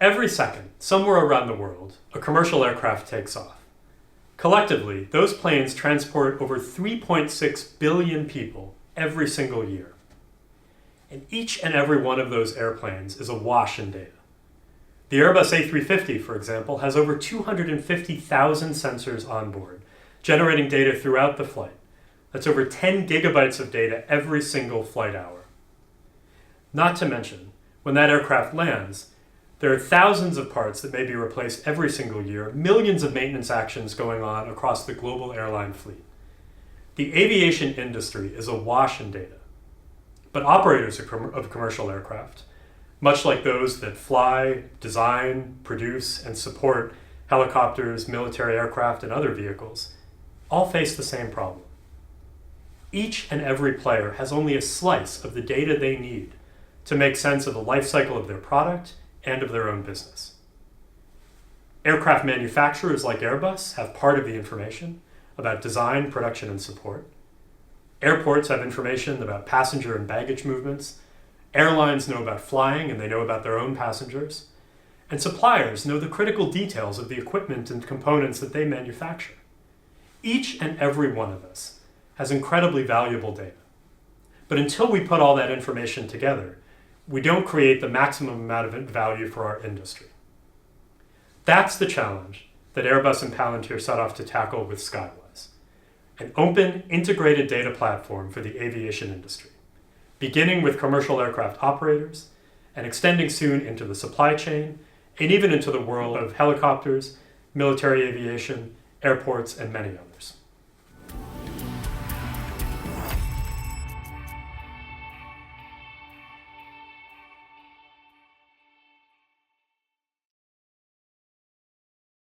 Every second, somewhere around the world, a commercial aircraft takes off. Collectively, those planes transport over 3.6 billion people every single year. And each and every one of those airplanes is awash in data. The Airbus A350, for example, has over 250,000 sensors on board, generating data throughout the flight. That's over 10 gigabytes of data every single flight hour. Not to mention, when that aircraft lands, there are thousands of parts that may be replaced every single year, millions of maintenance actions going on across the global airline fleet. The aviation industry is awash in data. But operators of commercial aircraft, much like those that fly, design, produce, and support helicopters, military aircraft, and other vehicles, all face the same problem. Each and every player has only a slice of the data they need to make sense of the life cycle of their product and of their own business. Aircraft manufacturers like Airbus have part of the information about design, production, and support. Airports have information about passenger and baggage movements. Airlines know about flying and they know about their own passengers. And suppliers know the critical details of the equipment and components that they manufacture. Each and every one of us has incredibly valuable data. But until we put all that information together, we don't create the maximum amount of value for our industry. That's the challenge that Airbus and Palantir set off to tackle with Skywise, an open, integrated data platform for the aviation industry, beginning with commercial aircraft operators and extending soon into the supply chain and even into the world of helicopters, military aviation, airports, and many others.